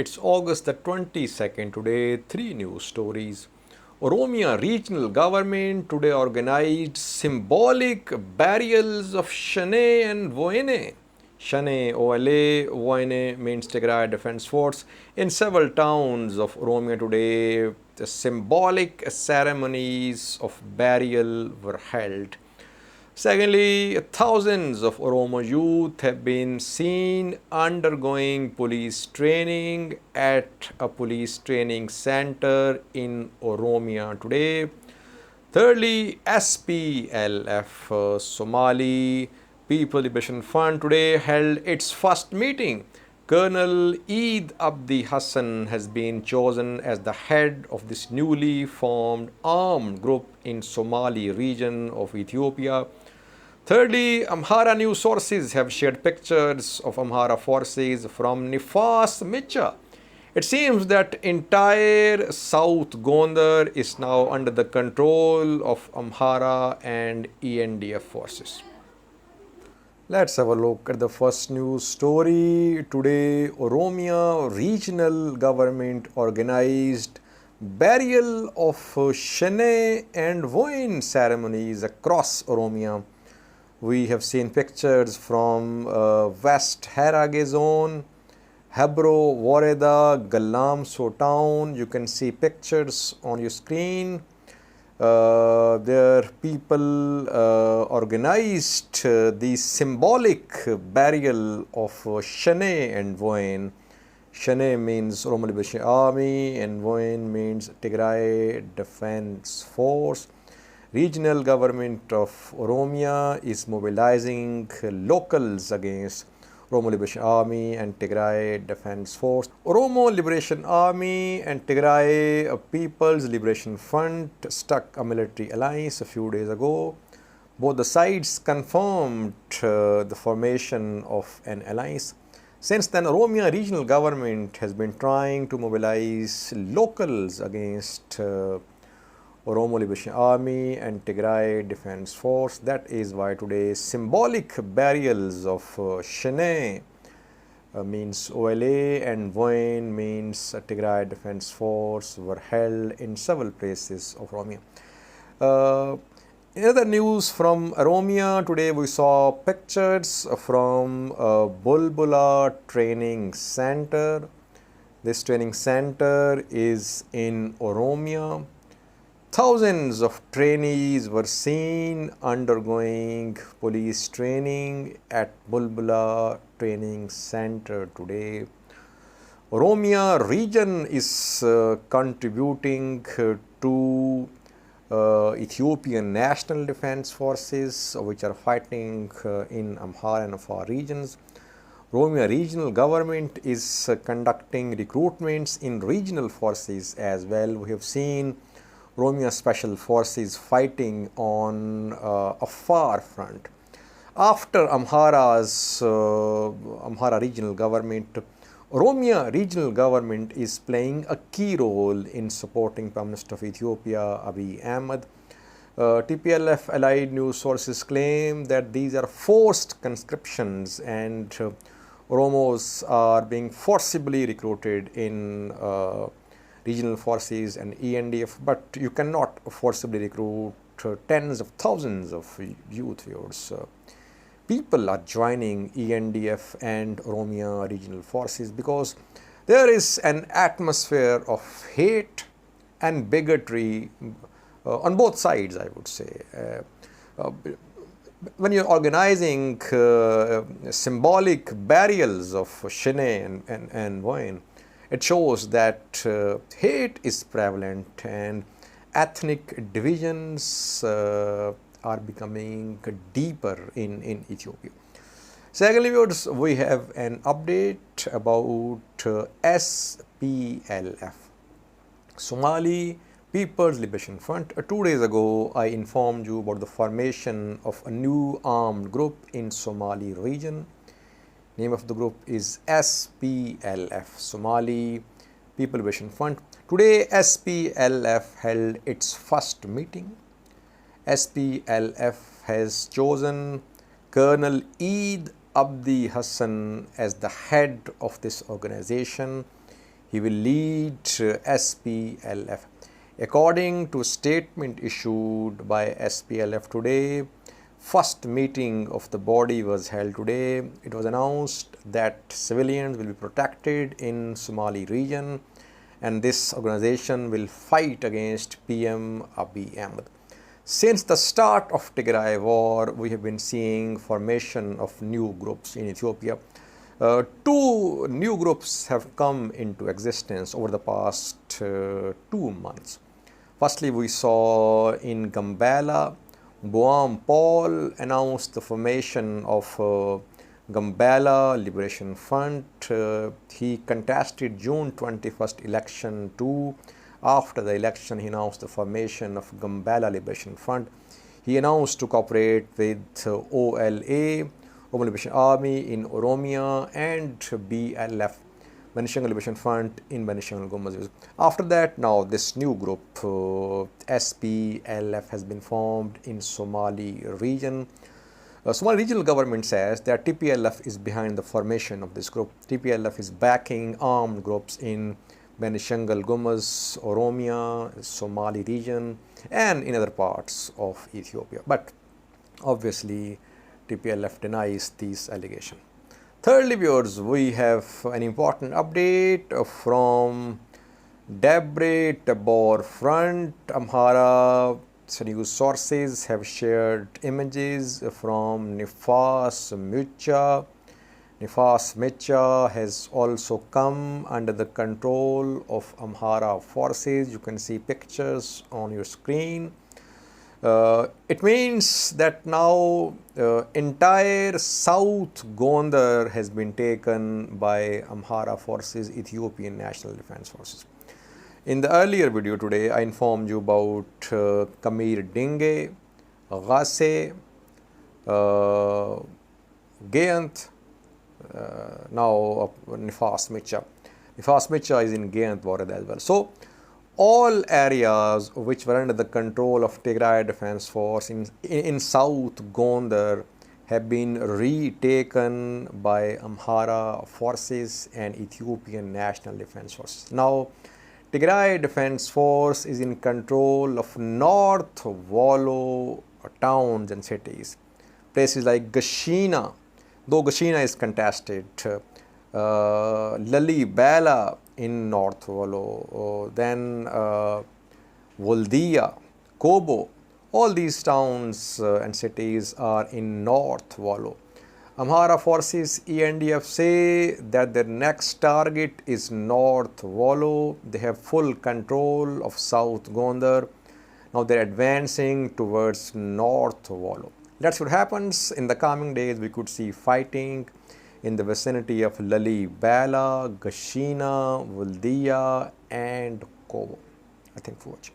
It's August the 22nd. Today, three news stories. Oromia regional government today organized symbolic burials of Shane and Voine. Shane, OLA, Voine means Tigray Defense Force. In several towns of Oromia today, the symbolic ceremonies of burial were held. Secondly, thousands of Oromo youth have been seen undergoing police training at a police training center in Oromia today. Thirdly, SPLF Somali People Liberation Fund today held its first meeting. Colonel Eid Abdi Hassan has been chosen as the head of this newly formed armed group in Somali region of Ethiopia. Thirdly, Amhara news sources have shared pictures of Amhara forces from Nifas Micha. It seems that entire South Gondar is now under the control of Amhara and ENDF forces. Let's have a look at the first news story. Today, Oromia regional government organized burial of Shane and Voin ceremonies across Oromia. We have seen pictures from West Harage zone, Hebro, Wareda, Galamso town. You can see pictures on your screen. There people organized the symbolic burial of Shane and Voin. Shane means Oromo Liberation Army and Voin means Tigray Defense Force. Regional government of Oromia is mobilizing locals against Oromo Liberation Army and Tigray Defense Force. Oromo Liberation Army and Tigray People's Liberation Front struck a military alliance a few days ago. Both the sides confirmed the formation of an alliance. Since then, Oromia regional government has been trying to mobilize locals against Oromo Liberation Army and Tigray Defense Force. That is why today symbolic burials of Shane means OLA and Voin means Tigray Defense Force were held in several places of Oromia. In other news from Oromia, today we saw pictures from Bulbula Training Center. This training center is in Oromia. Thousands of trainees were seen undergoing police training at Bulbula Training Center today. Oromia region is contributing to Ethiopian National Defense Forces, which are fighting in Amhara and Afar regions. Oromia regional government is conducting recruitments in regional forces as well. We have seen Oromia Special Forces fighting on Afar front. After Amhara regional government, Oromia regional government is playing a key role in supporting Prime Minister of Ethiopia, Abiy Ahmed. TPLF allied news sources claim that these are forced conscriptions and Oromos are being forcibly recruited in regional forces and ENDF, but you cannot forcibly recruit tens of thousands of youth viewers. People are joining ENDF and Oromia regional forces because there is an atmosphere of hate and bigotry on both sides, I would say. When you're organizing symbolic burials of Shine and Voin, it shows that hate is prevalent and ethnic divisions are becoming deeper in Ethiopia. Secondly, we have an update about SPLF, Somali People's Liberation Front. 2 days ago, I informed you about the formation of a new armed group in Somali region. Name of the group is SPLF, Somali People Liberation Front. Today, SPLF held its first meeting. SPLF has chosen Colonel Eid Abdi Hassan as the head of this organization. He will lead SPLF. According to a statement issued by SPLF today, first meeting of the body was held today. It was announced that civilians will be protected in Somali region, and this organization will fight against PM Abiy Ahmed. Since the start of Tigray war, we have been seeing formation of new groups in Ethiopia. Two new groups have come into existence over the past 2 months. Firstly, we saw in Gambela, Boam Paul announced the formation of Gambela Liberation Front. He contested June 21st election too. After the election, he announced the formation of Gambela Liberation Front. He announced to cooperate with OLA, Oromia Liberation Army in Oromia, and BLF, Benishangul Liberation Front in Benishangul Gumuz. After that, now this new group, SPLF, has been formed in Somali region. Somali regional government says that TPLF is behind the formation of this group. TPLF is backing armed groups in Benishangul Gumuz, Oromia, Somali region, and in other parts of Ethiopia. But obviously, TPLF denies these allegations. Thirdly, viewers, we have an important update from Debre Tabor Front. Amhara news sources have shared images from Nifas Mucha. Nifas Mucha has also come under the control of Amhara forces. You can see pictures on your screen. It means that now entire South Gondar has been taken by Amhara forces, Ethiopian National Defense Forces. In the earlier video today, I informed you about Kamir Dinge, Ghase, Gayant, now Nifas Micha. Nifas Micha is in Gayant border as well. So, all areas which were under the control of Tigray Defense Force in South Gondar have been retaken by Amhara forces and Ethiopian National Defense Forces. Now, Tigray Defense Force is in control of North Wallo towns and cities. Places like Gashina, though Gashina is contested, Lalibela in North Wallo, then Woldia, Kobo, all these towns and cities are in North Wallo. Amhara forces ENDF say that their next target is North Wallo. They have full control of South Gondar. Now they're advancing towards North Wallo. That's what happens. In the coming days, we could see fighting in the vicinity of Lalibela, Gashina, Woldia, and Kobo. Thank you for watching.